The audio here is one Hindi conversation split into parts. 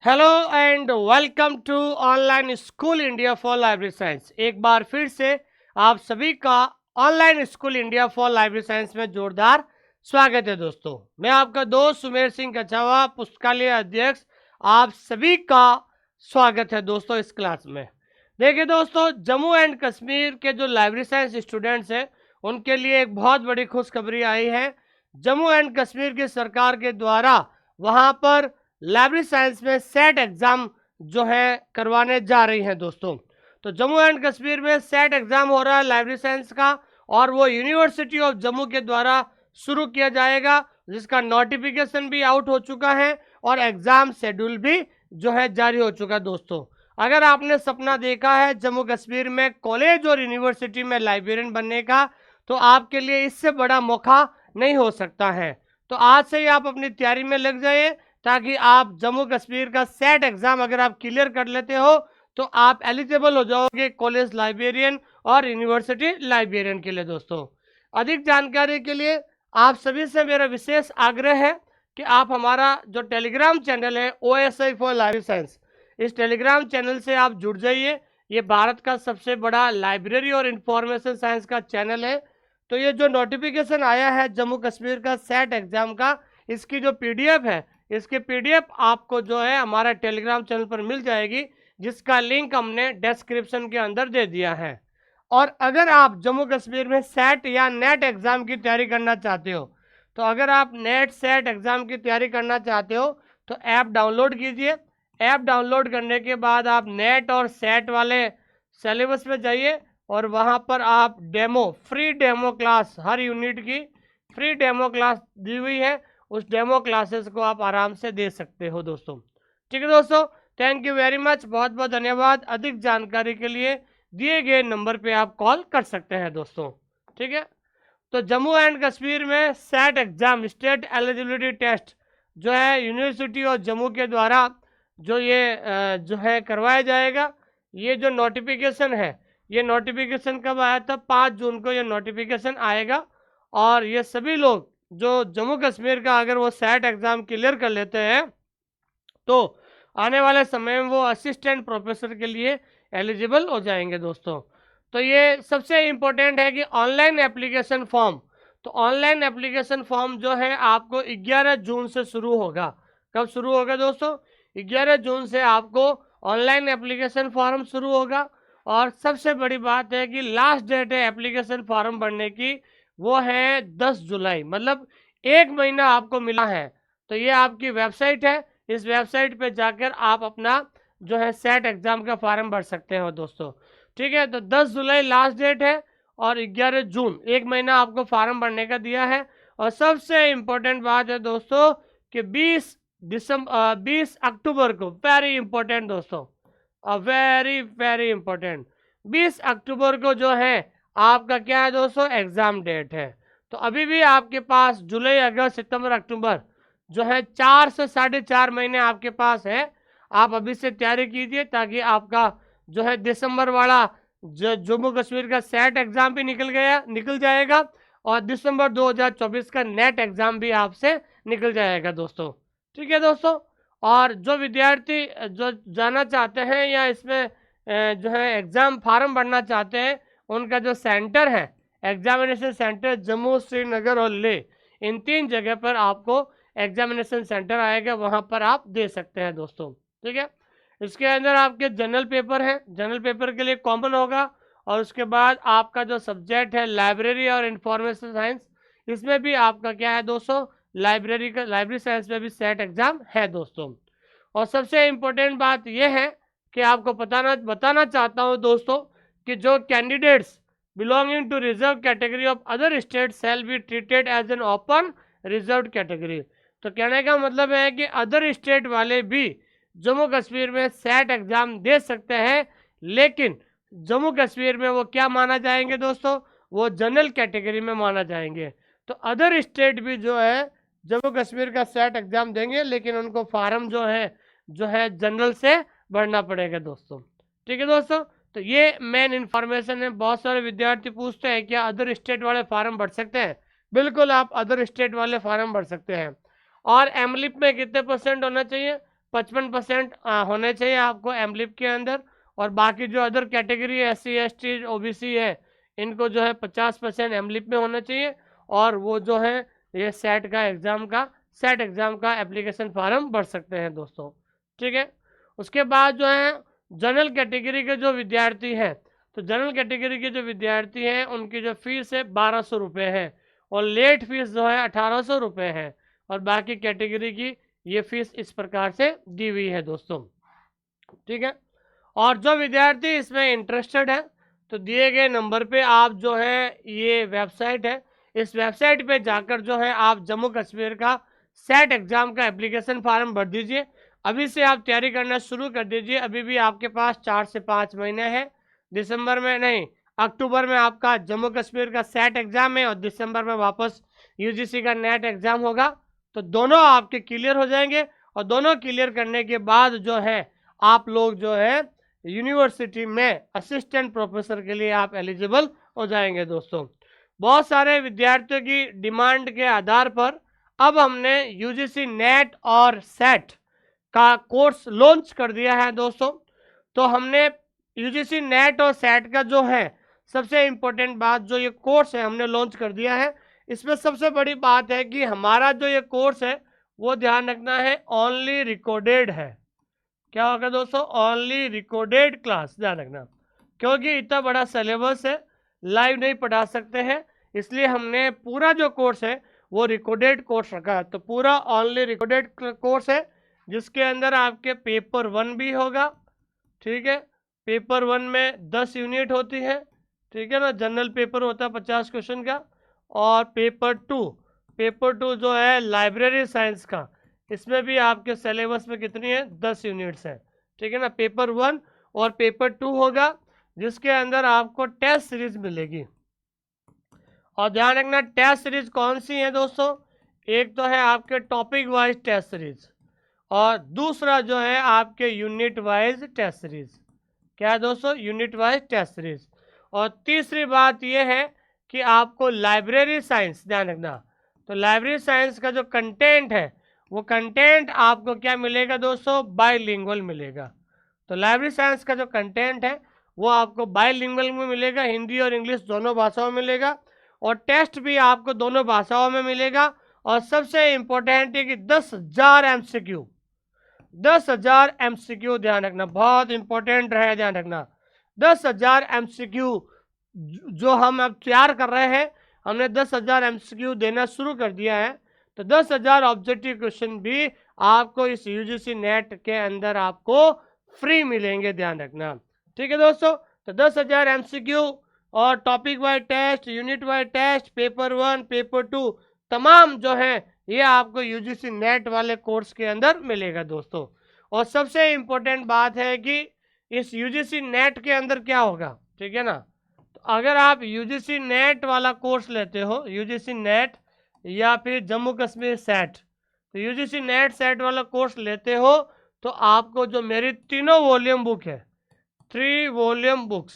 Hello and welcome to online school India for library science. एक बार फिर से आप सभी का online school India for library science में जोरदार स्वागत है दोस्तों। मैं आपका दोस्त सुमेर सिंह कछावा, पुस्तकालय अध्यक्ष। आप सभी का स्वागत है दोस्तों इस क्लास में। देखिए दोस्तों, जम्मू एंड कश्मीर के जो लाइब्रेरी साइंस स्टूडेंट्स हैं उनके लिए एक बहुत बड़ी खुशखबरी आई है। जम्मू एंड कश्मीर की सरकार के द्वारा वहाँ पर लाइब्रेरी साइंस में सेट एग्ज़ाम जो है करवाने जा रही हैं दोस्तों। तो जम्मू एंड कश्मीर में सेट एग्ज़ाम हो रहा है लाइब्रेरी साइंस का, और वो यूनिवर्सिटी ऑफ जम्मू के द्वारा शुरू किया जाएगा, जिसका नोटिफिकेशन भी आउट हो चुका है और एग्ज़ाम शेड्यूल भी जो है जारी हो चुका है दोस्तों। अगर आपने सपना देखा है जम्मू कश्मीर में कॉलेज और यूनिवर्सिटी में लाइब्रेरियन बनने का, तो आपके लिए इससे बड़ा मौका नहीं हो सकता है। तो आज से ही आप अपनी तैयारी में लग जाइए, ताकि आप जम्मू कश्मीर का सेट एग्ज़ाम अगर आप क्लियर कर लेते हो तो आप एलिजिबल हो जाओगे कॉलेज लाइब्रेरियन और यूनिवर्सिटी लाइब्रेरियन के लिए दोस्तों। अधिक जानकारी के लिए आप सभी से मेरा विशेष आग्रह है कि आप हमारा जो टेलीग्राम चैनल है OSI फॉर लाइब्रेरी साइंस, इस टेलीग्राम चैनल से आप जुड़ जाइए। ये भारत का सबसे बड़ा लाइब्रेरी और इंफॉर्मेशन साइंस का चैनल है। तो ये जो नोटिफिकेशन आया है जम्मू कश्मीर का सेट एग्ज़ाम का, इसकी जो PDF है, इसकी PDF आपको जो है हमारा टेलीग्राम चैनल पर मिल जाएगी, जिसका लिंक हमने डिस्क्रिप्शन के अंदर दे दिया है। और अगर आप जम्मू कश्मीर में सेट या नेट एग्ज़ाम की तैयारी करना चाहते हो, तो अगर आप नेट सेट एग्ज़ाम की तैयारी करना चाहते हो तो ऐप डाउनलोड कीजिए। ऐप डाउनलोड करने के बाद आप नेट और सेट वाले सिलेबस में जाइए और वहाँ पर आप फ्री डेमो क्लास, हर यूनिट की फ्री डेमो क्लास दी हुई है, उस डेमो क्लासेस को आप आराम से दे सकते हो दोस्तों। ठीक है दोस्तों, थैंक यू वेरी मच, बहुत बहुत धन्यवाद। अधिक जानकारी के लिए दिए गए नंबर पे आप कॉल कर सकते हैं दोस्तों। ठीक है, तो जम्मू एंड कश्मीर में SET exam, state eligibility test, जो है यूनिवर्सिटी और जम्मू के द्वारा जो ये जो है करवाया जाएगा। ये जो नोटिफिकेशन है, ये नोटिफिकेशन कब आया था? 5 जून को ये नोटिफिकेशन आएगा। और ये सभी लोग जो जम्मू कश्मीर का अगर वो सेट एग्ज़ाम क्लियर कर लेते हैं तो आने वाले समय में वो असिस्टेंट प्रोफेसर के लिए एलिजिबल हो जाएंगे दोस्तों। तो ये सबसे इम्पोर्टेंट है कि ऑनलाइन एप्लीकेशन फॉर्म, तो ऑनलाइन एप्लीकेशन फॉर्म जो है आपको 11 जून से शुरू होगा। कब शुरू होगा दोस्तों? 11 जून से आपको ऑनलाइन एप्लीकेशन फॉर्म शुरू होगा। और सबसे बड़ी बात है कि लास्ट डेट है एप्लीकेशन फॉर्म भरने की, वो है 10 जुलाई, मतलब 1 महीना आपको मिला है। तो ये आपकी वेबसाइट है, इस वेबसाइट पे जाकर आप अपना जो है सेट एग्ज़ाम का फॉर्म भर सकते हो दोस्तों। ठीक है, तो 10 जुलाई लास्ट डेट है और 11 जून 1 महीना आपको फॉर्म भरने का दिया है। और सबसे इम्पोर्टेंट बात है दोस्तों कि 20 अक्टूबर को, वेरी इंपॉर्टेंट दोस्तों, वेरी वेरी इंपॉर्टेंट, 20 अक्टूबर को जो है आपका क्या है दोस्तों, एग्ज़ाम डेट है। तो अभी भी आपके पास जुलाई, अगस्त, सितंबर, अक्टूबर जो है 4 से 4.5 महीने आपके पास है। आप अभी से तैयारी कीजिए, ताकि आपका जो है दिसंबर वाला जो जम्मू कश्मीर का सेट एग्ज़ाम भी निकल जाएगा, और दिसंबर 2024 का नेट एग्ज़ाम भी आपसे निकल जाएगा दोस्तों। ठीक है दोस्तों, और जो विद्यार्थी जो जाना चाहते हैं या इसमें जो है एग्ज़ाम फार्म भरना चाहते हैं, उनका जो सेंटर है, एग्जामिनेशन सेंटर जम्मू, श्रीनगर और लेह, इन 3 जगह पर आपको एग्जामिनेशन सेंटर आएगा, वहाँ पर आप दे सकते हैं दोस्तों। ठीक है, इसके अंदर आपके जनरल पेपर हैं, जनरल पेपर के लिए कॉमन होगा, और उसके बाद आपका जो सब्जेक्ट है लाइब्रेरी और इंफॉर्मेशन साइंस, इसमें भी आपका क्या है दोस्तों, लाइब्रेरी साइंस में भी सेट एग्ज़ाम है दोस्तों। और सबसे इम्पोर्टेंट बात यह है कि आपको बताना चाहता हूँ दोस्तों कि जो candidates belonging to reserve category of other state shall be treated as an open reserve category. तो कहने का मतलब है कि अदर स्टेट वाले भी जम्मू कश्मीर में सेट एग्ज़ाम दे सकते हैं, लेकिन जम्मू कश्मीर में वो क्या माना जाएंगे दोस्तों, वो जनरल कैटेगरी में माना जाएंगे। तो अदर स्टेट भी जो है जम्मू कश्मीर का सेट एग्ज़ाम देंगे, लेकिन उनको फार्म जो है जनरल से भरना पड़ेगा दोस्तों। ठीक है दोस्तों, तो ये मेन इन्फॉर्मेशन है। बहुत सारे विद्यार्थी पूछते हैं क्या अदर स्टेट वाले फार्म भर सकते हैं? बिल्कुल, आप अदर स्टेट वाले फार्म भर सकते हैं। और एमलिप में कितने % होना चाहिए? 55% होने चाहिए आपको एमलिप के अंदर। और बाकी जो other category SC ST OBC है, इनको जो है 50% एमलिप में होना चाहिए। और वो जो है ये सेट एग्ज़ाम का एप्लीकेशन फॉर्म भर सकते हैं दोस्तों, ठीक है। उसके बाद जो है जनरल कैटेगरी के जो विद्यार्थी हैं, तो जनरल कैटेगरी के जो विद्यार्थी हैं उनकी जो फीस है 1200 रुपये है, और लेट फीस जो है 1800 रुपये है। और बाकी कैटेगरी की ये फीस इस प्रकार से दी हुई है दोस्तों, ठीक है। और जो विद्यार्थी इसमें इंटरेस्टेड है, तो दिए गए नंबर पे आप जो है, ये वेबसाइट है, इस वेबसाइट पे जाकर जो है आप जम्मू कश्मीर का सेट एग्ज़ाम का एप्लीकेशन फॉर्म भर दीजिए। अभी से आप तैयारी करना शुरू कर दीजिए। अभी भी आपके पास 4 से 5 महीने हैं। दिसंबर में नहीं, अक्टूबर में आपका जम्मू कश्मीर का सेट एग्ज़ाम है, और दिसंबर में वापस UGC का नेट एग्ज़ाम होगा। तो दोनों आपके क्लियर हो जाएंगे, और दोनों क्लियर करने के बाद जो है आप लोग जो है यूनिवर्सिटी में असिस्टेंट प्रोफेसर के लिए आप एलिजिबल हो जाएंगे दोस्तों। बहुत सारे विद्यार्थियों की डिमांड के आधार पर अब हमने UGC नेट और सेट का कोर्स लॉन्च कर दिया है दोस्तों। तो हमने UGC नेट और सेट का जो है सबसे इम्पोर्टेंट बात, जो ये कोर्स है हमने लॉन्च कर दिया है। इसमें सबसे बड़ी बात है कि हमारा जो ये कोर्स है वो ध्यान रखना है ओनली रिकॉर्डेड है। क्या होगा दोस्तों? ओनली रिकॉर्डेड क्लास, ध्यान रखना, क्योंकि इतना बड़ा सिलेबस है, लाइव नहीं पढ़ा सकते हैं, इसलिए हमने पूरा जो कोर्स है वो रिकॉर्डेड कोर्स रखा है। तो पूरा ओनली रिकॉर्डेड कोर्स है, जिसके अंदर आपके पेपर 1 भी होगा, ठीक है। पेपर 1 में 10 यूनिट होती है, ठीक है ना। जनरल पेपर होता है 50 क्वेश्चन का। और पेपर टू जो है लाइब्रेरी साइंस का, इसमें भी आपके सिलेबस में कितनी है, 10 यूनिट्स हैं, ठीक है ना। पेपर 1 और पेपर 2 होगा, जिसके अंदर आपको टेस्ट सीरीज मिलेगी। और ध्यान रखना टेस्ट सीरीज कौन सी है दोस्तों, एक तो है आपके टॉपिक वाइज टेस्ट सीरीज, और दूसरा जो है आपके यूनिट वाइज टेस्ट सीरीज। क्या है दोस्तों? Unit wise test series. और तीसरी बात यह है कि आपको लाइब्रेरी साइंस, ध्यान रखना, तो लाइब्रेरी साइंस का जो कंटेंट है वो कंटेंट आपको क्या मिलेगा दोस्तों, बाइलिंगुअल मिलेगा। तो लाइब्रेरी साइंस का जो कंटेंट है वो आपको बाइलिंगुअल में मिलेगा, हिंदी और इंग्लिश दोनों भाषाओं में मिलेगा, और टेस्ट भी आपको दोनों भाषाओं में मिलेगा। और सबसे इम्पोर्टेंट है कि 10,000 MCQ, 10,000 MCQ, ध्यान रखना, बहुत इंपॉर्टेंट रहे, ध्यान रखना। 10,000 MCQ जो हम अब तैयार कर रहे हैं, हमने 10,000 MCQ देना शुरू कर दिया है। तो 10,000 ऑब्जेक्टिव क्वेश्चन भी आपको इस UGC नेट के अंदर आपको फ्री मिलेंगे, ध्यान रखना, ठीक है दोस्तों। तो 10,000 MCQ और topic wise test, unit wise test, paper 1, paper 2 तमाम जो है ये आपको UGC नेट वाले कोर्स के अंदर मिलेगा दोस्तों। और सबसे इम्पोर्टेंट बात है कि इस UGC नेट के अंदर क्या होगा, ठीक है ना। तो अगर आप UGC नेट वाला कोर्स लेते हो, UGC नेट या फिर जम्मू कश्मीर सेट, तो UGC नेट सेट वाला कोर्स लेते हो तो आपको जो मेरी 3 वॉल्यूम बुक है, 3 वॉल्यूम बुक्स,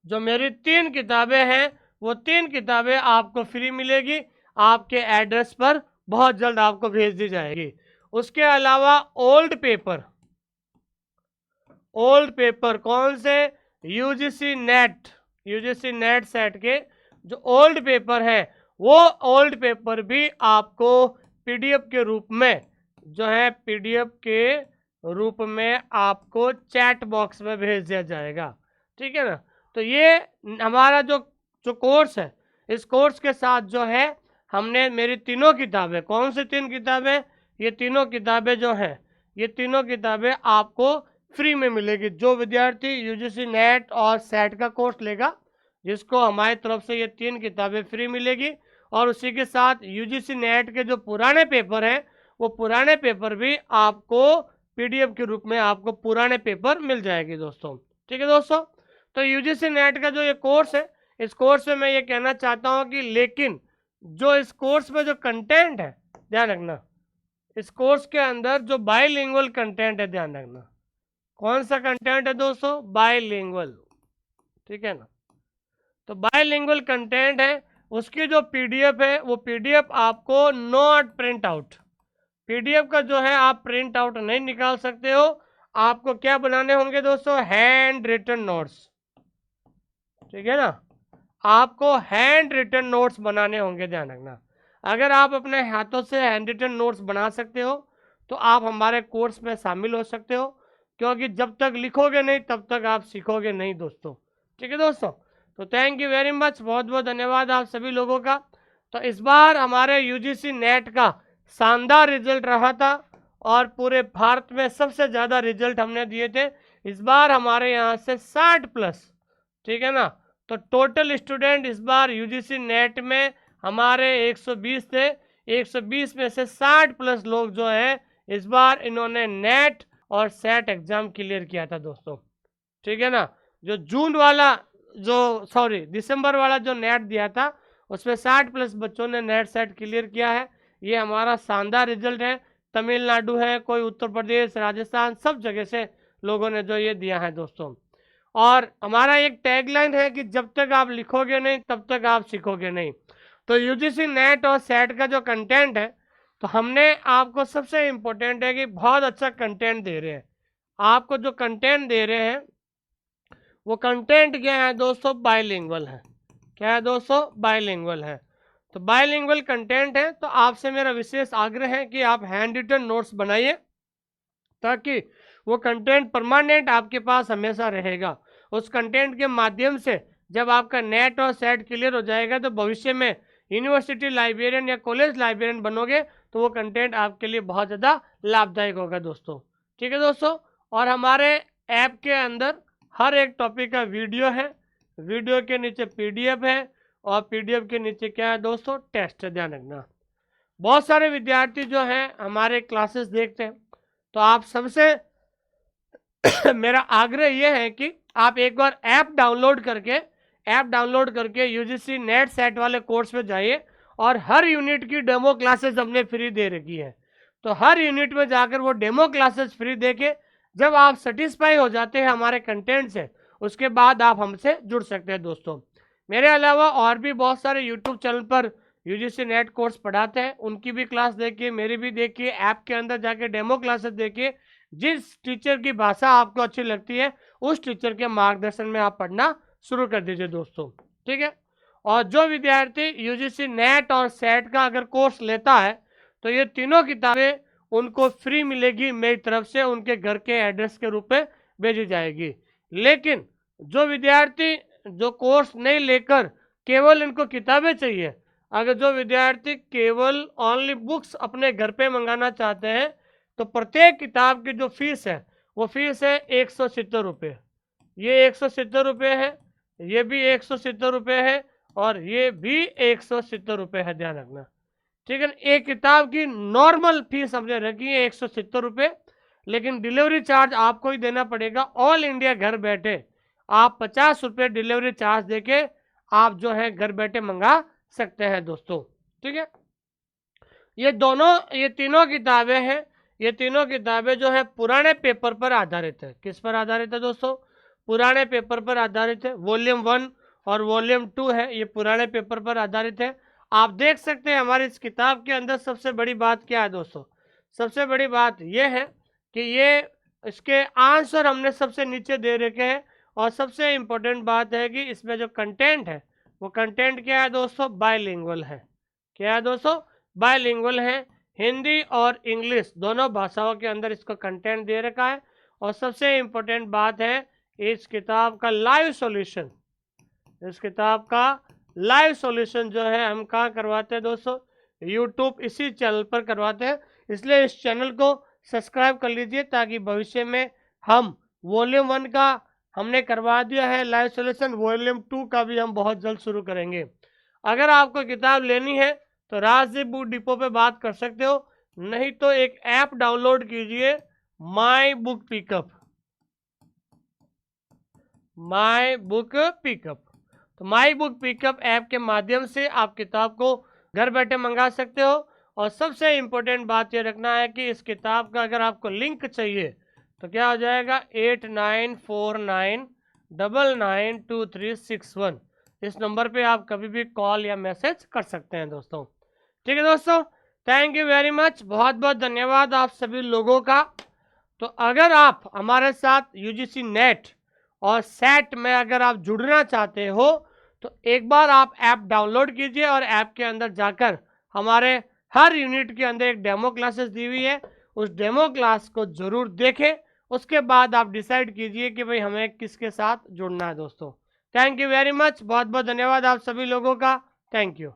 जो मेरी 3 किताबें हैं, वो 3 किताबें आपको फ्री मिलेगी, आपके एड्रेस पर बहुत जल्द आपको भेज दी जाएगी। उसके अलावा ओल्ड पेपर कौन से, UGC नेट सेट के जो ओल्ड पेपर है, वो ओल्ड पेपर भी आपको PDF के रूप में, जो है PDF के रूप में आपको चैट बॉक्स में भेज दिया जाएगा, ठीक है ना। तो ये हमारा जो कोर्स है, इस कोर्स के साथ जो है हमने मेरी 3 किताबें, कौन सी 3 किताबें, ये 3 किताबें जो हैं, ये 3 किताबें आपको फ्री में मिलेगी। जो विद्यार्थी UGC नेट और सेट का कोर्स लेगा, जिसको हमारी तरफ से ये 3 किताबें फ्री मिलेगी। और उसी के साथ UGC नेट के जो पुराने पेपर हैं, वो पुराने पेपर भी आपको PDF के रूप में आपको पुराने पेपर मिल जाएगी दोस्तों, ठीक है दोस्तों। तो UGC नेट का जो ये कोर्स है, इस कोर्स में मैं ये कहना चाहता हूँ कि लेकिन जो इस कोर्स में जो कंटेंट है, ध्यान रखना, इस कोर्स के अंदर जो बाइलिंगुअल कंटेंट है, ध्यान रखना, कौन सा कंटेंट है दोस्तों, बाइलिंगुअल, ठीक है ना। तो बाइलिंगुअल कंटेंट है, उसकी जो PDF है वो PDF आपको नॉट प्रिंट आउट, पीडीएफ का जो है आप प्रिंट आउट नहीं निकाल सकते हो, आपको क्या बनाने होंगे दोस्तों, हैंड रिटन नोट्स, ठीक है ना, आपको हैंड रिटन नोट्स बनाने होंगे, ध्यान रखना। अगर आप अपने हाथों से हैंड रिटन नोट्स बना सकते हो तो आप हमारे कोर्स में शामिल हो सकते हो, क्योंकि जब तक लिखोगे नहीं तब तक आप सीखोगे नहीं दोस्तों, ठीक है दोस्तों। तो थैंक यू वेरी मच, बहुत बहुत धन्यवाद आप सभी लोगों का। तो इस बार हमारे यूजीसी नेट का शानदार रिजल्ट रहा था और पूरे भारत में सबसे ज़्यादा रिजल्ट हमने दिए थे। इस बार हमारे यहाँ से 60+, ठीक है ना। तो टोटल स्टूडेंट इस बार यूजीसी नेट में हमारे 120 थे, 120 में से 60+ लोग जो है इस बार इन्होंने नेट और सेट एग्जाम क्लियर किया था दोस्तों, ठीक है ना। जो जून वाला दिसंबर वाला जो नेट दिया था उसमें 60+ बच्चों ने नेट सेट क्लियर किया है। ये हमारा शानदार रिजल्ट है। तमिलनाडु है, कोई उत्तर प्रदेश, राजस्थान, सब जगह से लोगों ने जो ये दिया है दोस्तों। और हमारा एक टैगलाइन है कि जब तक आप लिखोगे नहीं तब तक आप सीखोगे नहीं। तो यूजीसी नेट और सेट का जो कंटेंट है, तो हमने आपको सबसे इम्पोर्टेंट है कि बहुत अच्छा कंटेंट दे रहे हैं। आपको जो कंटेंट दे रहे हैं वो कंटेंट क्या है दोस्तों, बायलिंगुअल है। क्या है दोस्तों, बायलिंगुअल है। तो बायलिंगुअल कंटेंट है, तो आपसे मेरा विशेष आग्रह है कि आप हैंड रिटन नोट्स बनाइए, ताकि वो कंटेंट परमानेंट आपके पास हमेशा रहेगा। उस कंटेंट के माध्यम से जब आपका नेट और सेट क्लियर हो जाएगा तो भविष्य में यूनिवर्सिटी लाइब्रेरियन या कॉलेज लाइब्रेरियन बनोगे तो वो कंटेंट आपके लिए बहुत ज़्यादा लाभदायक होगा दोस्तों, ठीक है दोस्तों। और हमारे ऐप के अंदर हर एक टॉपिक का वीडियो है, वीडियो के नीचे पीडीएफ है और पीडीएफ के नीचे क्या है दोस्तों, टेस्ट है, ध्यान रखना। बहुत सारे विद्यार्थी जो हैं हमारे क्लासेस देखते हैं, तो आप सबसे मेरा आग्रह यह है कि आप एक बार ऐप डाउनलोड करके यूजीसी नेट सेट वाले कोर्स में जाइए और हर यूनिट की डेमो क्लासेस हमने फ्री दे रखी है। तो हर यूनिट में जाकर वो डेमो क्लासेस फ्री देके जब आप सेटिस्फाई हो जाते हैं हमारे कंटेंट से, उसके बाद आप हमसे जुड़ सकते हैं दोस्तों। मेरे अलावा और भी बहुत सारे यूट्यूब चैनल पर यूजीसी नेट कोर्स पढ़ाते हैं, उनकी भी क्लास देखिए, मेरी भी देखिए, ऐप के अंदर जाके डेमो क्लासेस देखिए। जिस टीचर की भाषा आपको अच्छी लगती है उस टीचर के मार्गदर्शन में आप पढ़ना शुरू कर दीजिए दोस्तों, ठीक है। और जो विद्यार्थी यूजीसी नेट और सेट का अगर कोर्स लेता है तो ये तीनों किताबें उनको फ्री मिलेगी, मेरी तरफ से उनके घर के एड्रेस के रूप में भेजी जाएगी। लेकिन जो विद्यार्थी जो कोर्स नहीं लेकर केवल इनको किताबें चाहिए, अगर जो विद्यार्थी केवल ओनली बुक्स अपने घर पे मंगाना चाहते हैं तो प्रत्येक किताब की जो फीस है वो फीस है 170 रुपये। ये 170 रुपये है, ये भी 170 रुपये है और ये भी 170 रुपये है, ध्यान रखना, ठीक है। एक किताब की नॉर्मल फीस हमने रखी है 170 रुपये, लेकिन डिलीवरी चार्ज आपको ही देना पड़ेगा। ऑल इंडिया घर बैठे आप 50 रुपये डिलीवरी चार्ज देके आप जो है घर बैठे मंगा सकते हैं दोस्तों, ठीक है। ये तीनों किताबें हैं, ये तीनों किताबें जो है पुराने पेपर पर आधारित है। किस पर आधारित है दोस्तों, पुराने पेपर पर आधारित है। वॉल्यूम 1 और वॉल्यूम 2 है, ये पुराने पेपर पर आधारित है। आप देख सकते हैं हमारी इस किताब के अंदर सबसे बड़ी बात क्या है दोस्तों, सबसे बड़ी बात यह है कि ये इसके आंसर हमने सबसे नीचे दे रखे हैं। और सबसे इम्पोर्टेंट बात है कि इसमें जो कंटेंट है वो कंटेंट क्या है दोस्तों, बायलिंगुअल है। क्या है दोस्तों, बायलिंगुअल है, हिंदी और इंग्लिश दोनों भाषाओं के अंदर इसको कंटेंट दे रखा है। और सबसे इम्पोर्टेंट बात है इस किताब का लाइव सॉल्यूशन, इस किताब का लाइव सॉल्यूशन जो है हम कहाँ करवाते हैं दोस्तों, यूट्यूब इसी चैनल पर करवाते हैं। इसलिए इस चैनल को सब्सक्राइब कर लीजिए ताकि भविष्य में हम वॉल्यूम 1 का हमने करवा दिया है लाइव सॉल्यूशन, वॉल्यूम 2 का भी हम बहुत जल्द शुरू करेंगे। अगर आपको किताब लेनी है तो राजदीप बुक डिपो पे बात कर सकते हो, नहीं तो एक ऐप डाउनलोड कीजिए, my book pickup, my book pickup. तो माई बुक पिकअप ऐप के माध्यम से आप किताब को घर बैठे मंगा सकते हो। और सबसे इम्पोर्टेंट बात ये रखना है कि इस किताब का अगर आपको लिंक चाहिए तो क्या हो जाएगा, 8949992361, इस नंबर पे आप कभी भी कॉल या मैसेज कर सकते हैं दोस्तों, ठीक है दोस्तों। थैंक यू वेरी मच, बहुत बहुत धन्यवाद आप सभी लोगों का। तो अगर आप हमारे साथ यूजीसी नेट और सेट में अगर आप जुड़ना चाहते हो तो एक बार आप ऐप डाउनलोड कीजिए और ऐप के अंदर जाकर हमारे हर यूनिट के अंदर एक डेमो क्लासेस दी हुई है, उस डेमो क्लास को ज़रूर देखें। उसके बाद आप डिसाइड कीजिए कि भाई हमें किसके साथ जुड़ना है दोस्तों। थैंक यू वेरी मच, बहुत बहुत धन्यवाद आप सभी लोगों का। Thank you.